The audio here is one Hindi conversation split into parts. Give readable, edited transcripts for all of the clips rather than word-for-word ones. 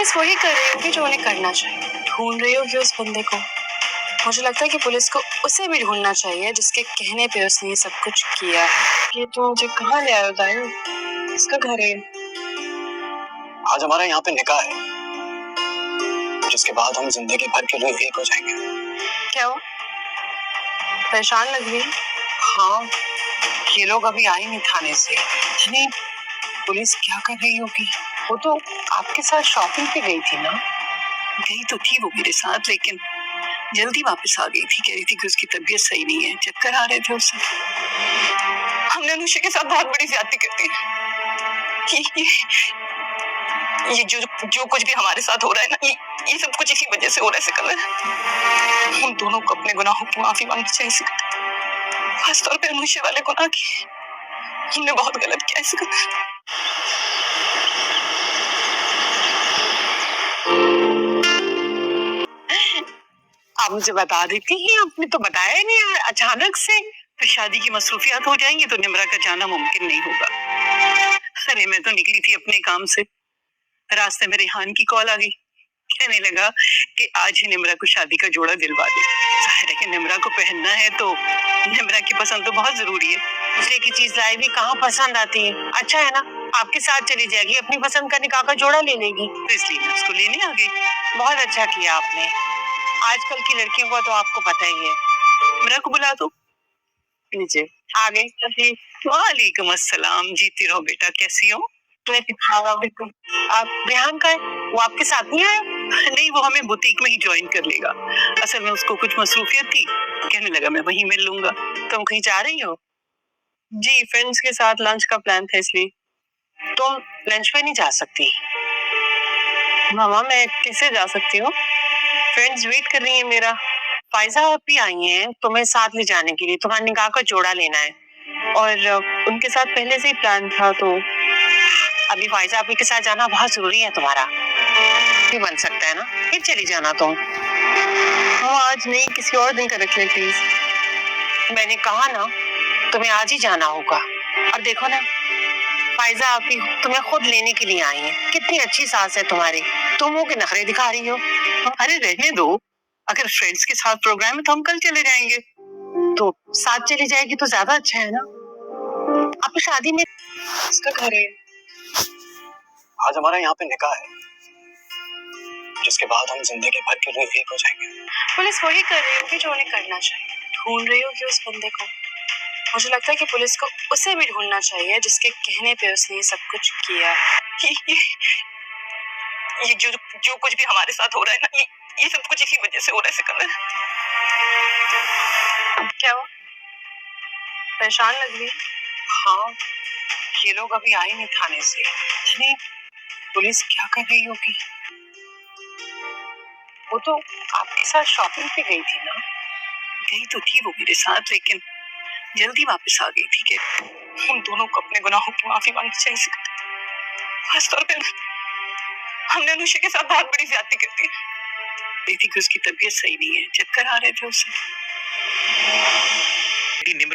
पुलिस वही कर रही होगी जो उन्हें करना चाहिए। ढूंढ रही होगी उस बंदे को। मुझे लगता है कि पुलिस को उसे भी ढूंढना चाहिए जिसके कहने पे उसने ये सब कुछ किया है। ये तो मुझे कहाँ ले आयो दारू? इसका घर है। आज हमारा यहाँ पे निकाह है, जिसके बाद हम जिंदगी भर के लिए एक हो जाएंगे। क्या हो? परेशान लग रही है? हाँ, ये लोग अभी आए नहीं थाने से। नहीं, पुलिस क्या कर रही होगी? वो तो आपके साथ शॉपिंग पे गई थी ना? गई तो थी वो मेरे साथ, लेकिन जल्दी वापस आ गई थी। कह रही थी कि उसकी तबीयत सही नहीं है, चक्कर आ रहे थे उसे। हमने अनुष्का के साथ बहुत बड़ी ज्यादती कर दी। ये जो कुछ भी हमारे साथ हो रहा है ना, ये सब कुछ इसी वजह से हो रहा है सिकंदर। उन दोनों को अपने गुनाहों की माफी मांगनी चाहिए सिकंदर, खासतौर पे अनुष्का वाले गुनाह की। हमने बहुत गलत किया है सिकंदर। आप मुझे बता देती हैं, आपने तो बताया ही नहीं अचानक से। फिर शादी की मसरूफियात हो जाएंगी तो निम्रा का जाना मुमकिन नहीं होगा। अरे मैं तो निकली थी अपने काम से, रास्ते में रेहान की कॉल आ गई। कहने लगा कि आज ही निम्रा को शादी का जोड़ा दिलवा दे। जाहिर है कि निम्रा को पहनना है तो निम्रा की पसंद तो बहुत जरूरी है। दूसरे की चीज लाई भी कहाँ पसंद आती है। अच्छा है ना, आपके साथ चली जाएगी, अपनी पसंद का निकाह का जोड़ा ले लेगी। तो इसलिए मैं उसको लेने आ गई। बहुत अच्छा किया आपने। आजकल की लड़कियों का तो आपको पता ही है। निम्रा को बुला दो नीचे। आ गई। वालेकुम अस्सलाम। जीती रहो बेटा, कैसी हो? आप रेहान का है, वो आपके साथ नहीं आया? नहीं, वो हमें बुटीक में ही ज्वाइन कर लेगा। असल में उसको कुछ मसरूफियत थी, कहने लगा मैं वहीं मिल लूंगा। तुम कहीं जा रही हो? जी, फ्रेंड्स के साथ लंच का प्लान था इसलिए। तुम लंच पे नहीं जा सकती? मामा मैं कैसे जा सकती हूँ? फ्रेंड्स वेट कर रही है मेरा। फायजा भी आई हैं तुम्हें साथ ले जाने के लिए, तुम्हारे निकाह का जोड़ा लेना है। और उनके साथ पहले से ही प्लान था, तो अभी फायजा आपी के साथ जाना बहुत जरूरी है तुम्हारा। भी बन सकता है ना, फिर चली जाना तुम। हाँ आज नहीं, किसी और दिन का रख ले प्लीज। मैंने कहा ना, तुम्हें आज ही जाना होगा। और देखो ना, फायजा आपी तुम्हें खुद लेने के लिए आई है। कितनी अच्छी सास है तुम्हारी, तुम हो के नखरे दिखा रही हो। अरे रहने दो, अगर फ्रेंड्स के साथ प्रोग्राम है तो हम कल चले जाएंगे। तो साथ चली जाएगी तो ज्यादा अच्छा है ना। आपकी शादी में इसका घर है। आज हमारा यहाँ पे निकाह है, जिसके बाद हम जिंदगी भर के लिए एक हो जाएंगे। पुलिस वही कर रही होगी जो उन्हें करना चाहिए। ढूंढ रही होगी उस बंदे को। मुझे लगता है कि पुलिस को उसे भी ढूंढना चाहिए जिसके कहने पे उसने ये सब कुछ किया है। ये जो कुछ भी हमारे साथ हो रहा है ना, ये सब कुछ इसी वजह से हो रहा है सिकंदर। क्या हो? परेशान लग रही है? हाँ, ये लोग अभी आए नहीं थाने से। नहीं, पुलिस क्या कर रही होगी? वो तो आपके साथ शॉपिंग पे गई थी ना? गई तो थी वो मेरे साथ, लेकिन जल्दी वापस आ गई थी। कि उन दोनों को अपने गुनाहों की माफी मांगनी चाहिए। खासतौर पे हमने अनुष्का के साथ बहुत बड़ी ज्यादती कर दी। देखी कि उसकी तबीयत सही नहीं है, चक्कर आ रहे थे उसे।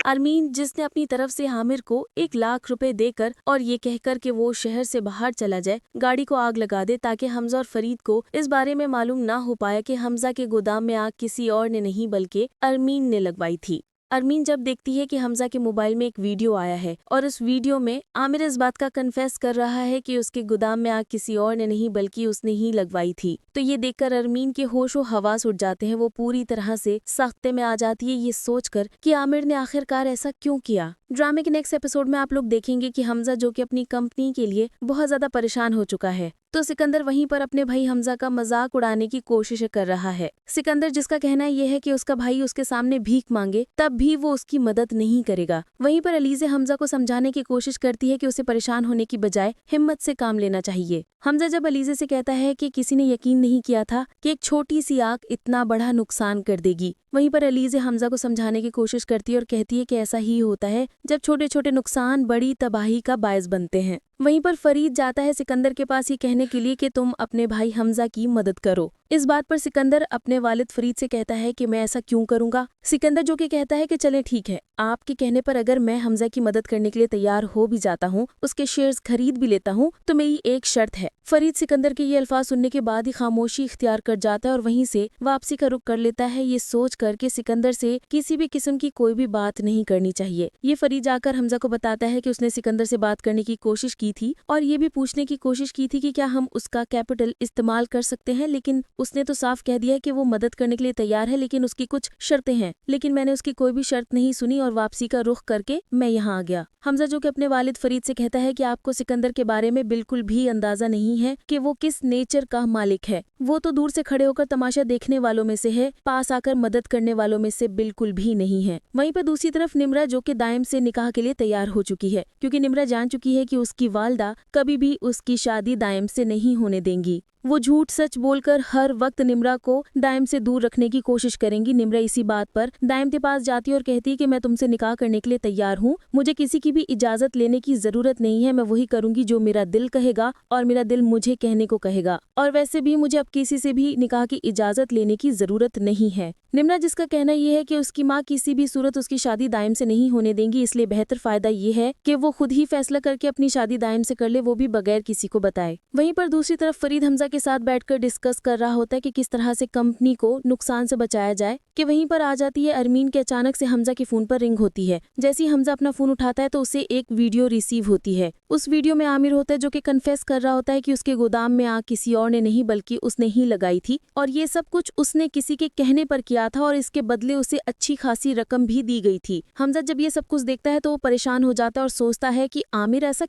अरमीन, जिसने अपनी तरफ से आमिर को 1 लाख रुपए देकर और ये कहकर कि वो शहर से बाहर चला जाए, गाड़ी को आग लगा दे ताकि हमजा और फरीद को इस बारे में मालूम ना हो पाया कि हमजा के गोदाम में आग किसी और ने नहीं बल्कि अरमीन ने लगवाई थी। अरमीन जब देखती है कि हमजा के मोबाइल में एक वीडियो आया है और उस वीडियो में आमिर इस बात का कन्फेस कर रहा है कि उसके गोदाम में आग किसी और ने नहीं बल्कि उसने ही लगवाई थी, तो ये देखकर अरमीन के होशो हवास उड़ जाते हैं। वो पूरी तरह से सख्ते में आ जाती है ये सोचकर कि आमिर ने आखिरकार ऐसा क्यों किया। ड्रामे के नेक्स्ट एपिसोड में आप लोग देखेंगे कि हमजा जो कि अपनी कंपनी के लिए बहुत ज्यादा परेशान हो चुका है, तो सिकंदर वहीं पर अपने भाई हमजा का मजाक उड़ाने की कोशिश कर रहा है। सिकंदर जिसका कहना यह है कि उसका भाई उसके सामने भीख मांगे तब भी वो उसकी मदद नहीं करेगा। वहीं पर अलीज़े हमजा को समझाने की कोशिश करती है कि उसे परेशान होने की बजाय हिम्मत से काम लेना चाहिए। हमजा जब अलीज़े से कहता है कि किसी ने यकीन नहीं किया था कि एक छोटी सी आग इतना बड़ा नुकसान कर देगी, वहीं पर अलीज़े हमजा को समझाने की कोशिश करती है और कहती है कि ऐसा ही होता है जब छोटे छोटे नुकसान बड़ी तबाही का बायस बनते हैं। वहीं पर फरीद जाता है सिकंदर के पास ये कहने के लिए कि तुम अपने भाई हमजा की मदद करो। इस बात पर सिकंदर अपने वालिद फरीद से कहता है कि मैं ऐसा क्यों करूंगा। सिकंदर जो कि कहता है कि चले ठीक है, आपके कहने पर अगर मैं हमजा की मदद करने के लिए तैयार हो भी जाता हूँ, उसके शेयर्स खरीद भी लेता हूँ, तो मेरी एक शर्त है। फरीद सिकंदर के ये अल्फाज सुनने के बाद ही खामोशी इख्तियार कर जाता है और वहीं से वापसी का रुख कर लेता है, ये सोच कर के सिकंदर से किसी भी किस्म की कोई भी बात नहीं करनी चाहिए। ये फरीद जाकर हमजा को बताता है कि उसने सिकंदर से बात करने की कोशिश की थी और ये भी पूछने की कोशिश की थी कि क्या हम उसका कैपिटल इस्तेमाल कर सकते हैं, लेकिन उसने तो साफ कह दिया कि वो मदद करने के लिए तैयार है, लेकिन उसकी कुछ शर्तें हैं। लेकिन मैंने उसकी कोई भी शर्त नहीं सुनी और वापसी का रुख करके मैं यहाँ आ गया। हमजा जो कि अपने वालिद फरीद से कहता है कि आपको सिकंदर के बारे में बिल्कुल भी अंदाजा नहीं है कि वो किस नेचर का मालिक है। वो तो दूर से खड़े होकर तमाशा देखने वालों में से है, पास आकर मदद करने वालों में से बिल्कुल भी नहीं है। वहीं पर दूसरी तरफ निम्रा जो कि दाइम से निकाह के लिए तैयार हो चुकी है, क्योंकि निम्रा जान चुकी है कि उसकी वालदा कभी भी उसकी शादी दाइम से नहीं होने देंगी। वो झूठ सच बोलकर हर वक्त निम्रा को दाइम से दूर रखने की कोशिश करेंगी। निम्रा इसी बात पर दाइम के पास जाती है और कहती है कि मैं तुमसे निकाह करने के लिए तैयार हूँ, मुझे किसी की भी इजाजत लेने की जरूरत नहीं है, मैं वही करूंगी जो मेरा दिल कहेगा और मेरा दिल मुझे कहने को कहेगा, और वैसे भी मुझे अब किसी से भी निकाह की इजाजत लेने की जरूरत नहीं है। निम्रा जिसका कहना ये है कि उसकी माँ किसी भी सूरत उसकी शादी दाइम से नहीं होने देंगी, इसलिए बेहतर फायदा ये है कि वो खुद ही फैसला करके अपनी शादी दाइम से कर ले, वो भी बगैर किसी को बताए। वहीं पर दूसरी तरफ फरीद हमजा के साथ बैठकर डिस्कस कर रहा होता है कि किस तरह से कंपनी को नुकसान से बचाया जाए कि वहीं पर आ जाती है अरमीन के अचानक से हमजा के फोन पर रिंग होती है। जैसे ही हमजा अपना फोन उठाता है तो उसे एक वीडियो रिसीव होती है। उस वीडियो में आमिर होता है जो कि कन्फेस कर रहा होता है कि उसके गोदाम में आग किसी और ने नहीं बल्कि उसने ही लगाई थी, और ये सब कुछ उसने किसी के कहने पर किया था और इसके बदले उसे अच्छी खासी रकम भी दी गई थी। हमजा जब ये सब कुछ देखता है तो वो परेशान हो जाता है और सोचता है कि आमिर ऐसा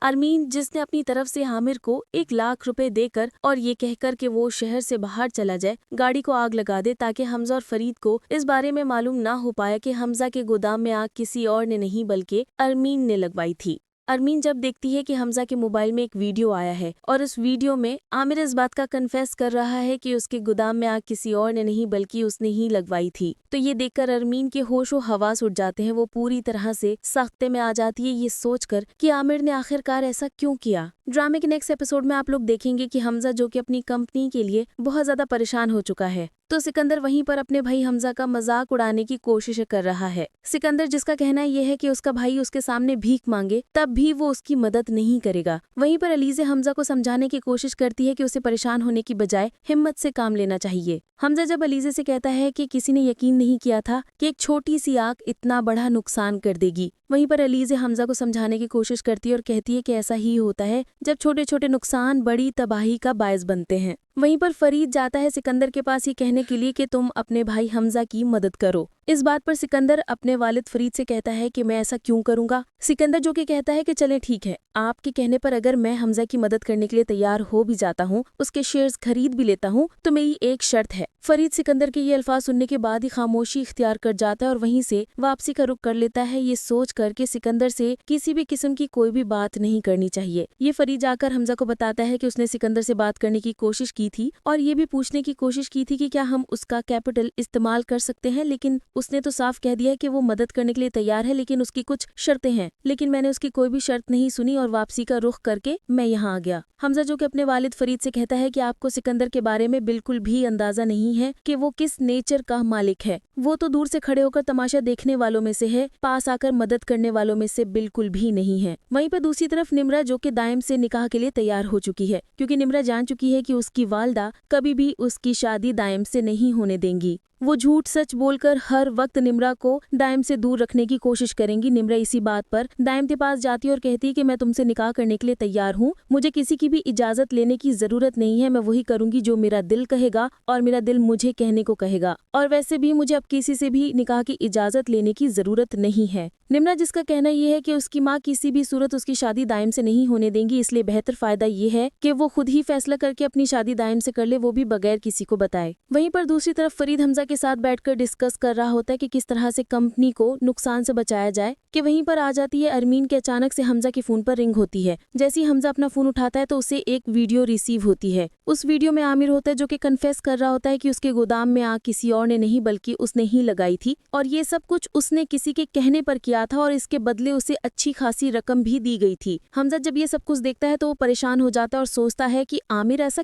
अरमीन जिसने अपनी तरफ से आमिर को 1 लाख रुपए देकर और ये कहकर कि वो शहर से बाहर चला जाए, गाड़ी को आग लगा दे ताकि हमजा और फरीद को इस बारे में मालूम ना हो पाया कि हमजा के गोदाम में आग किसी और ने नहीं बल्कि अरमीन ने लगवाई थी। अरमीन जब देखती है कि हमजा के मोबाइल में एक वीडियो आया है और उस वीडियो में आमिर इस बात का कन्फेस कर रहा है कि उसके गोदाम में आग किसी और ने नहीं बल्कि उसने ही लगवाई थी, तो ये देखकर अरमीन के होशो हवास उड़ जाते हैं। वो पूरी तरह से सख्ते में आ जाती है ये सोचकर कि आमिर ने आखिरकार ऐसा क्यों किया। ड्रामे के नेक्स्ट एपिसोड में आप लोग देखेंगे कि हमजा जो कि अपनी कंपनी के लिए बहुत ज्यादा परेशान हो चुका है, तो सिकंदर वहीं पर अपने भाई हमजा का मजाक उड़ाने की कोशिश कर रहा है। सिकंदर जिसका कहना यह है कि उसका भाई उसके सामने भीख मांगे तब भी वो उसकी मदद नहीं करेगा। वहीं पर अलीज़े हमजा को समझाने की कोशिश करती है कि उसे परेशान होने की बजाय हिम्मत से काम लेना चाहिए। हमजा जब अलीज़े से कहता है कि किसी ने यकीन नहीं किया था कि एक छोटी सी आग इतना बड़ा नुकसान कर देगी, वहीं पर अलीज़े हमजा को समझाने की कोशिश करती है और कहती है कि ऐसा ही होता है जब छोटे छोटे नुकसान बड़ी तबाही का बायस बनते हैं। वहीं पर फरीद जाता है सिकंदर के पास ये कहने के लिए कि तुम अपने भाई हमजा की मदद करो। इस बात पर सिकंदर अपने वालिद फरीद से कहता है कि मैं ऐसा क्यों करूंगा। सिकंदर जो कि कहता है कि चले ठीक है, आपके कहने पर अगर मैं हमजा की मदद करने के लिए तैयार हो भी जाता हूँ, उसके शेयर्स खरीद भी लेता हूँ, तो मेरी एक शर्त है। फरीद सिकंदर के ये अल्फाज सुनने के बाद ही खामोशी इख्तियार कर जाता है और वहीं से वापसी का रुख कर लेता है, ये सोच कर कि सिकंदर से किसी भी किस्म की कोई भी बात नहीं करनी चाहिए। ये फरीद जाकर हमजा को बताता है कि उसने सिकंदर से बात करने की कोशिश की थी और ये भी पूछने की कोशिश की थी कि क्या हम उसका कैपिटल इस्तेमाल कर सकते हैं, लेकिन उसने तो साफ कह दिया कि वो मदद करने के लिए तैयार है, लेकिन उसकी कुछ शर्तें हैं। लेकिन मैंने उसकी कोई भी शर्त नहीं सुनी और वापसी का रुख करके मैं यहाँ आ गया। हमजा जो कि अपने वालिद फरीद से कहता है कि आपको सिकंदर के बारे में बिल्कुल भी अंदाजा नहीं है कि वो किस नेचर का मालिक है। वो तो दूर से खड़े होकर तमाशा देखने वालों में से है, पास आकर मदद करने वालों में से बिल्कुल भी नहीं है। वहीं पर दूसरी तरफ निम्रा जो कि दाइम से निकाह के लिए तैयार हो चुकी है, क्योंकि निम्रा जान चुकी है कि उसकी वालदा कभी भी उसकी शादी दाइम से नहीं होने देंगी। वो झूठ सच बोलकर हर वक्त निम्रा को दाइम से दूर रखने की कोशिश करेंगी। निम्रा इसी बात पर दाइम के पास जाती है और कहती है कि मैं तुमसे निकाह करने के लिए तैयार हूँ, मुझे किसी की भी इजाजत लेने की जरूरत नहीं है, मैं वही करूंगी जो मेरा दिल कहेगा और मेरा दिल मुझे कहने को कहेगा, और वैसे भी मुझे अब किसी से भी निकाह की इजाजत लेने की जरूरत नहीं है। निम्रा जिसका कहना यह है कि उसकी माँ किसी भी सूरत उसकी शादी दाइम से नहीं होने देंगी, इसलिए बेहतर फायदा ये है कि वो खुद ही फैसला करके अपनी शादी दाइम से कर ले, वो भी बगैर किसी को बताए। वहीं पर दूसरी तरफ फरीद हमजा के साथ बैठकर डिस्कस कर रहा होता है कि किस तरह से कंपनी को नुकसान से बचाया जाए कि वहीं पर आ जाती है अरमीन के अचानक से हमजा के फोन पर रिंग होती है। जैसे ही हमजा अपना फोन उठाता है तो उसे एक वीडियो रिसीव होती है। उस वीडियो में आमिर होता है जो कि कन्फेस कर रहा होता है कि उसके गोदाम में आग किसी और ने नहीं बल्कि उसने ही लगाई थी और ये सब कुछ उसने किसी के कहने पर किया था और इसके बदले उसे अच्छी खासी रकम भी दी गई थी। हमजा जब ये सब कुछ देखता है तो वो परेशान हो जाता है और सोचता है कि आमिर ऐसा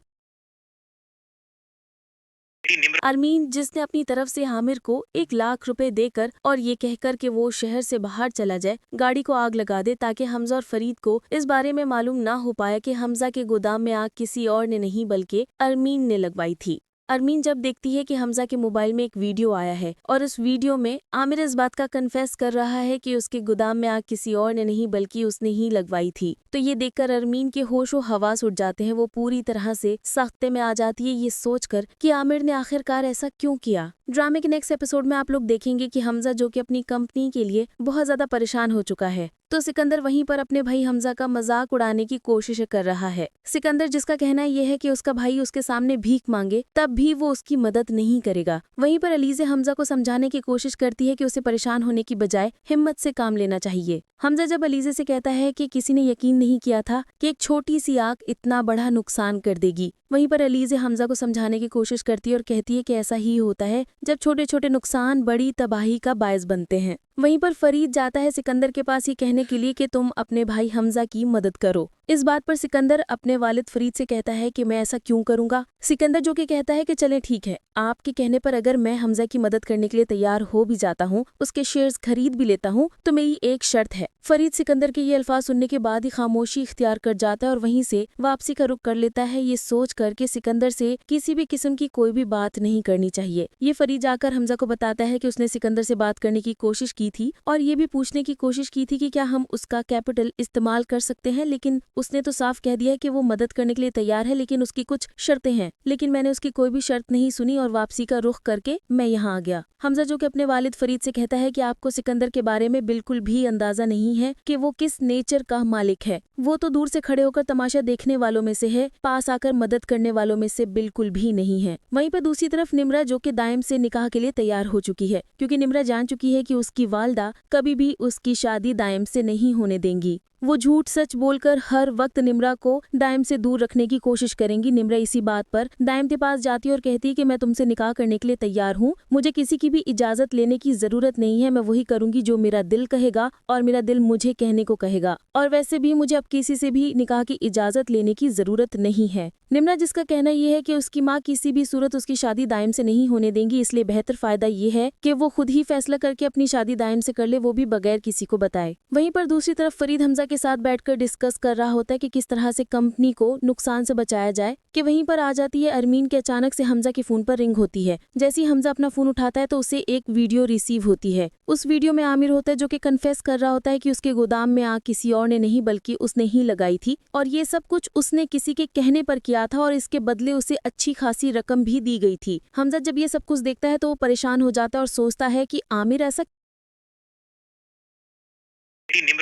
अरमीन जिसने अपनी तरफ से आमिर को 1 लाख रुपए देकर और ये कहकर कि वो शहर से बाहर चला जाए, गाड़ी को आग लगा दे ताकि हमजा और फरीद को इस बारे में मालूम ना हो पाया कि हमजा के गोदाम में आग किसी और ने नहीं बल्कि अरमीन ने लगवाई थी। अरमीन जब देखती है कि हमजा के मोबाइल में एक वीडियो आया है और उस वीडियो में आमिर इस बात का कन्फेस कर रहा है कि उसके गोदाम में आग किसी और ने नहीं बल्कि उसने ही लगवाई थी, तो ये देखकर अरमीन के होशो हवास उड़ जाते हैं। वो पूरी तरह से सख्ते में आ जाती है ये सोचकर कि आमिर ने आखिरकार ऐसा क्यों किया। ड्रामे के नेक्स्ट एपिसोड में आप लोग देखेंगे कि हमजा जो कि अपनी कंपनी के लिए बहुत ज्यादा परेशान हो चुका है, तो सिकंदर वहीं पर अपने भाई हमजा का मजाक उड़ाने की कोशिश कर रहा है। सिकंदर जिसका कहना यह है कि उसका भाई उसके सामने भीख मांगे तब भी वो उसकी मदद नहीं करेगा। वहीं पर अलीज़े हमजा को समझाने की कोशिश करती है कि उसे परेशान होने की बजाय हिम्मत से काम लेना चाहिए। हमजा जब अलीज़े से कहता है कि किसी ने यकीन नहीं किया था कि एक छोटी सी आग इतना बड़ा नुकसान कर देगी, वहीं पर अलीज़े हमजा को समझाने की कोशिश करती है और कहती है कि ऐसा ही होता है जब छोटे छोटे नुकसान बड़ी तबाही का बायस बनते हैं। वहीं पर फरीद जाता है सिकंदर के पास ये कहने के लिए कि तुम अपने भाई हमजा की मदद करो। इस बात पर सिकंदर अपने वालिद फरीद से कहता है कि मैं ऐसा क्यों करूंगा। सिकंदर जो कि कहता है कि चले ठीक है, आपके कहने पर अगर मैं हमजा की मदद करने के लिए तैयार हो भी जाता हूँ, उसके शेयर्स खरीद भी लेता हूँ, तो मेरी एक शर्त है। फरीद सिकंदर के ये अल्फाज सुनने के बाद ही खामोशी इख्तियार कर जाता है और वहीं से वापसी का रुख कर लेता है, ये सोच कर के सिकंदर से किसी भी किस्म की कोई भी बात नहीं करनी चाहिए। ये फरीद जाकर हमजा को बताता है कि उसने सिकंदर से बात करने की कोशिश की थी और ये भी पूछने की कोशिश की थी कि क्या हम उसका कैपिटल इस्तेमाल कर सकते हैं, लेकिन उसने तो साफ कह दिया कि वो मदद करने के लिए तैयार है, लेकिन उसकी कुछ शर्तें हैं। लेकिन मैंने उसकी कोई भी शर्त नहीं सुनी और वापसी का रुख करके मैं यहाँ आ गया। हमजा जो कि अपने वालिद फरीद से कहता है कि आपको सिकंदर के बारे में बिल्कुल भी अंदाजा नहीं है कि वो किस नेचर का मालिक है। वो तो दूर से खड़े होकर तमाशा देखने वालों में से है, पास आकर मदद करने वालों में से बिल्कुल भी नहीं है। वहीं पर दूसरी तरफ निम्रा जो कि दाइम से निकाह के लिए तैयार हो चुकी है, क्योंकि निम्रा जान चुकी है कि उसकी वालदा कभी भी उसकी शादी दाइम से नहीं होने देंगी। वो झूठ सच बोलकर हर वक्त निम्रा को दाइम से दूर रखने की कोशिश करेंगी। निम्रा इसी बात पर दाइम के पास जाती है और कहती है कि मैं तुमसे निकाह करने के लिए तैयार हूँ, मुझे किसी की भी इजाजत लेने की जरूरत नहीं है, मैं वही करूंगी जो मेरा दिल कहेगा और मेरा दिल मुझे कहने को कहेगा, और वैसे भी मुझे अब किसी से भी निकाह की इजाजत लेने की जरूरत नहीं है। निम्रा जिसका कहना यह है कि उसकी माँ किसी भी सूरत उसकी शादी दाइम से नहीं होने देंगी, इसलिए बेहतर फायदा ये है कि वो खुद ही फैसला करके अपनी शादी दाइम से कर ले, वो भी बगैर किसी को बताए। वहीं पर दूसरी तरफ फरीद हमजा के साथ बैठकर डिस्कस कर रहा होता है कि किस तरह से कंपनी को नुकसान से बचाया जाए कि वहीं पर आ जाती है अरमीन के अचानक से हमजा के फोन पर रिंग होती है। जैसे ही हमजा अपना फोन उठाता है तो उसे एक वीडियो रिसीव होती है। उस वीडियो में आमिर होता है जो कि कन्फेस कर रहा होता है कि उसके गोदाम में आग किसी और ने नहीं बल्कि उसने ही लगाई थी और ये सब कुछ उसने किसी के कहने पर किया था और इसके बदले उसे अच्छी खासी रकम भी दी गई थी। हमजा जब ये सब कुछ देखता है तो वो परेशान हो जाता है और सोचता है कि आमिर ऐसा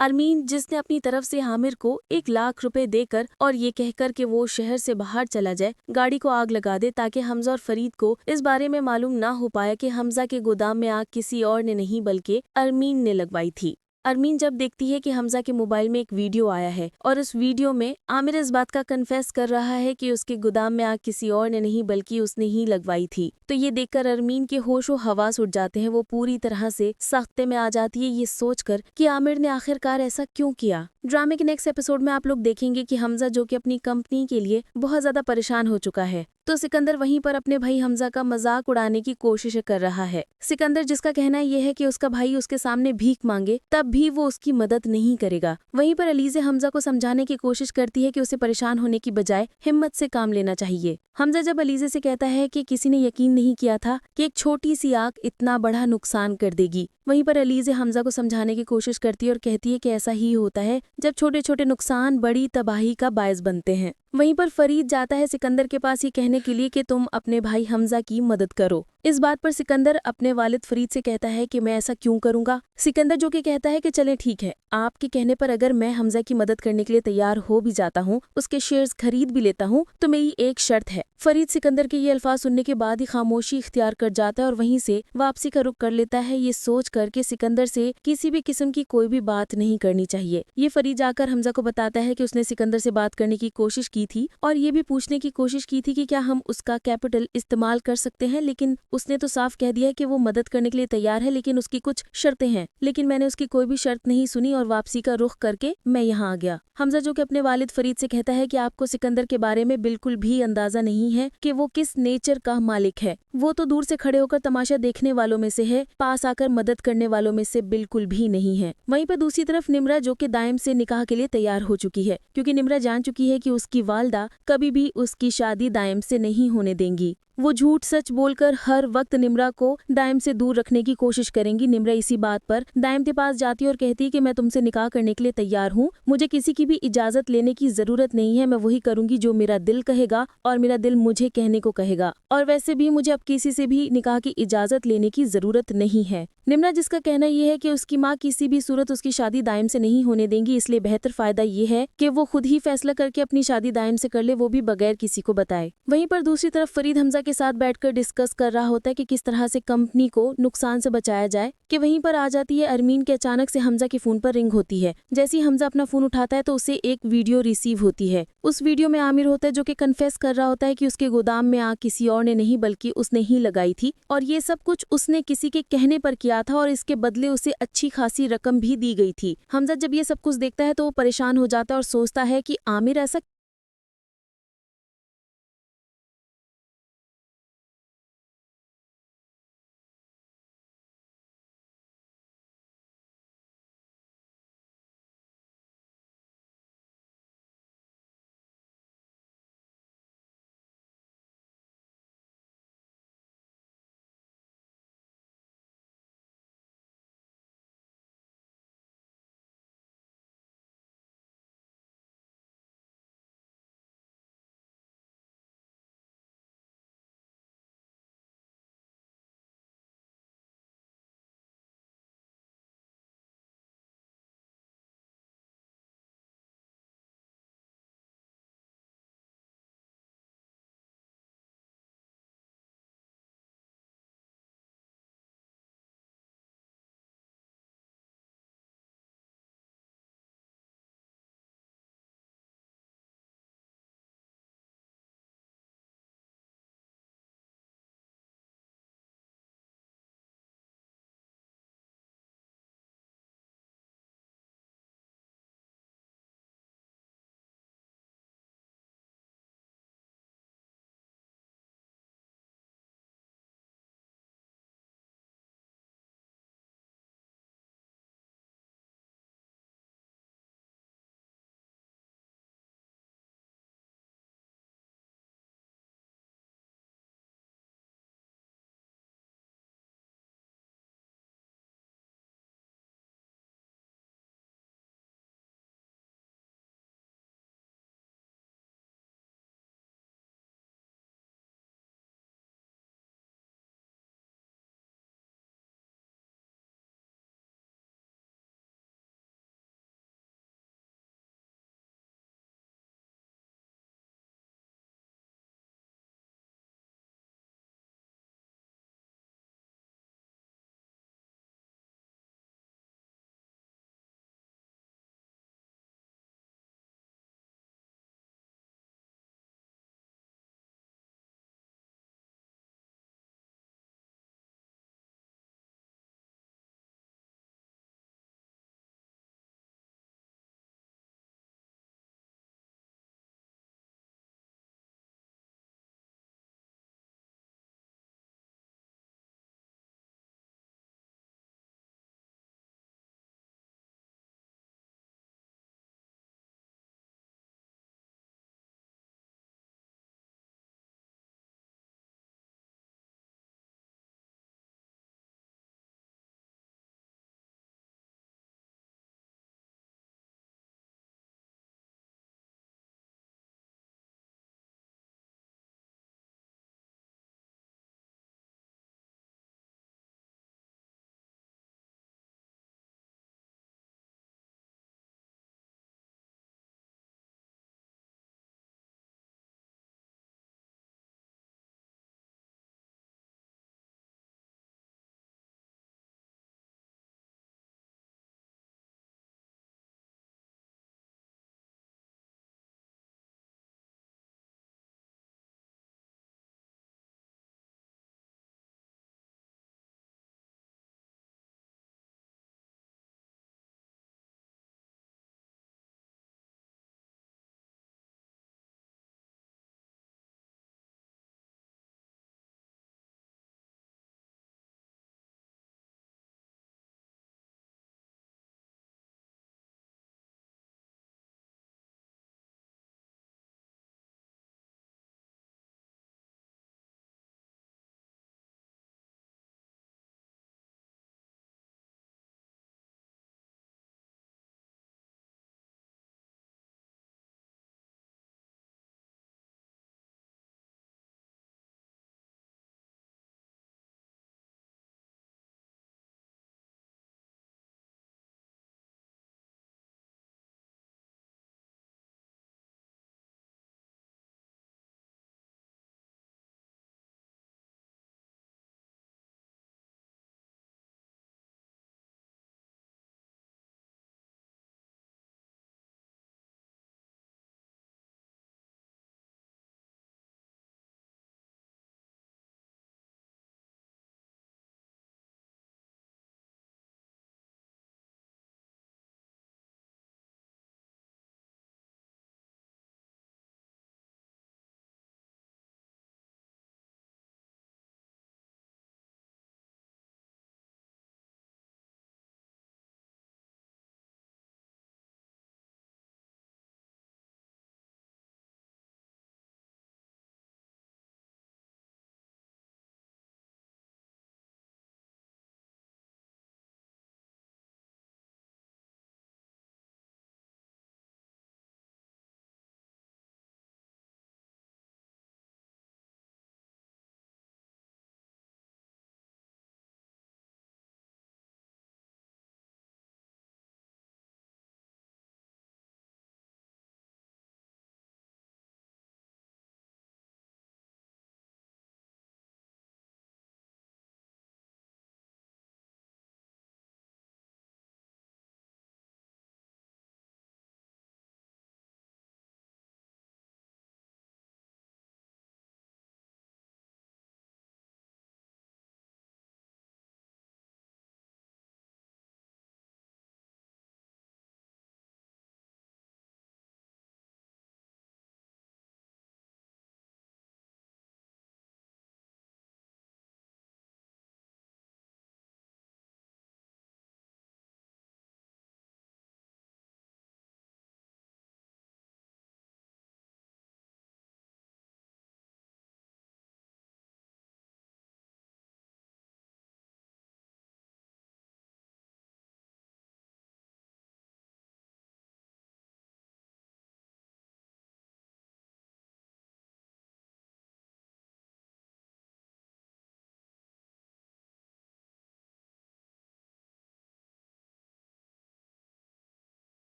अरमीन जिसने अपनी तरफ से आमिर को 1 लाख रुपए देकर और ये कहकर कि वो शहर से बाहर चला जाए, गाड़ी को आग लगा दे ताकि हमजा और फरीद को इस बारे में मालूम ना हो पाया कि हमजा के गोदाम में आग किसी और ने नहीं बल्कि अरमीन ने लगवाई थी। अरमीन जब देखती है कि हमजा के मोबाइल में एक वीडियो आया है और उस वीडियो में आमिर इस बात का कन्फेस कर रहा है कि उसके गोदाम में आग किसी और ने नहीं बल्कि उसने ही लगवाई थी, तो ये देखकर अरमीन के होशो हवास उड़ जाते हैं। वो पूरी तरह से सख्ते में आ जाती है ये सोचकर कि आमिर ने आखिरकार ऐसा क्यों किया। ड्रामे के नेक्स्ट एपिसोड में आप लोग देखेंगे कि हमजा जो कि अपनी कंपनी के लिए बहुत ज्यादा परेशान हो चुका है, तो सिकंदर वहीं पर अपने भाई हमजा का मजाक उड़ाने की कोशिश कर रहा है। सिकंदर जिसका कहना यह है कि उसका भाई उसके सामने भीख मांगे तब भी वो उसकी मदद नहीं करेगा। वहीं पर अलीज़े हमजा को समझाने की कोशिश करती है कि उसे परेशान होने की बजाय हिम्मत से काम लेना चाहिए। हमजा जब अलीज़े से कहता है कि किसी ने यकीन नहीं किया था कि एक छोटी सी आग इतना बड़ा नुकसान कर देगी, वहीं पर अलीज़े हमजा को समझाने की कोशिश करती है और कहती है कि ऐसा ही होता है जब छोटे छोटे नुकसान बड़ी तबाही का बायस बनते हैं। वहीं पर फरीद जाता है सिकंदर के पास ये कहने के लिए कि तुम अपने भाई हमजा की मदद करो। इस बात पर सिकंदर अपने वालिद फरीद से कहता है कि मैं ऐसा क्यों करूंगा। सिकंदर जो कि कहता है कि चलें ठीक है, आपके कहने पर अगर मैं हमजा की मदद करने के लिए तैयार हो भी जाता हूँ, उसके शेयर्स खरीद भी लेता हूँ, तो मेरी एक शर्त है। फरीद सिकंदर के ये अल्फाज सुनने के बाद ही खामोशी इख्तियार कर जाता है और वहीं से वापसी का रुख कर लेता है, ये सोच कर कि सिकंदर से किसी भी किस्म की कोई भी बात नहीं करनी चाहिए। ये फरीद जाकर हमजा को बताता है कि उसने सिकंदर से बात करने की कोशिश की थी और ये भी पूछने की कोशिश की थी कि क्या हम उसका कैपिटल इस्तेमाल कर सकते हैं, लेकिन उसने तो साफ कह दिया कि वो मदद करने के लिए तैयार है, लेकिन उसकी कुछ शर्तें हैं। लेकिन मैंने उसकी कोई भी शर्त नहीं सुनी और वापसी का रुख करके मैं यहाँ आ गया। हमजा जो कि अपने वालिद फरीद से कहता है कि आपको सिकंदर के बारे में बिल्कुल भी अंदाजा नहीं है कि वो किस नेचर का मालिक है। वो तो दूर से खड़े होकर तमाशा देखने वालों में से है, पास आकर मदद करने वालों में से बिल्कुल भी नहीं है। वहीं पर दूसरी तरफ निम्रा जो कि दाइम से निकाह के लिए तैयार हो चुकी है, क्योंकि निम्रा जान चुकी है कि उसकी वालदा कभी भी उसकी शादी दाइम से नहीं होने देंगी। वो झूठ सच बोलकर हर वक्त निम्रा को दाइम से दूर रखने की कोशिश करेंगी। निम्रा इसी बात पर दाइम के पास जाती है और कहती है कि मैं तुमसे निकाह करने के लिए तैयार हूँ, मुझे किसी की भी इजाजत लेने की जरूरत नहीं है, मैं वही करूंगी जो मेरा दिल कहेगा और मेरा दिल मुझे कहने को कहेगा, और वैसे भी मुझे अब किसी से भी निकाह की इजाजत लेने की जरूरत नहीं है। निम्रा जिसका कहना यह है कि उसकी माँ किसी भी सूरत उसकी शादी दाइम से नहीं होने देंगी, इसलिए बेहतर फायदा ये है कि वो खुद ही फैसला करके अपनी शादी दाइम से कर ले, वो भी बगैर किसी को बताए। वहीं पर दूसरी तरफ फरीद हमजा के साथ बैठकर डिस्कस कर रहा होता है कि किस तरह से कंपनी को नुकसान से बचाया जाए कि वहीं पर आ जाती है अरमीन के अचानक से हमजा के फोन पर रिंग होती है। जैसे ही हमजा अपना फोन उठाता है तो उसे एक वीडियो रिसीव होती है। उस वीडियो में आमिर होता है जो कि कन्फेस कर रहा होता है कि उसके गोदाम में आग किसी और ने नहीं बल्कि उसने ही लगाई थी और ये सब कुछ उसने किसी के कहने पर किया था और इसके बदले उसे अच्छी खासी रकम भी दी गई थी। हमजा जब ये सब कुछ देखता है तो वो परेशान हो जाता है और सोचता है कि आमिर ऐसा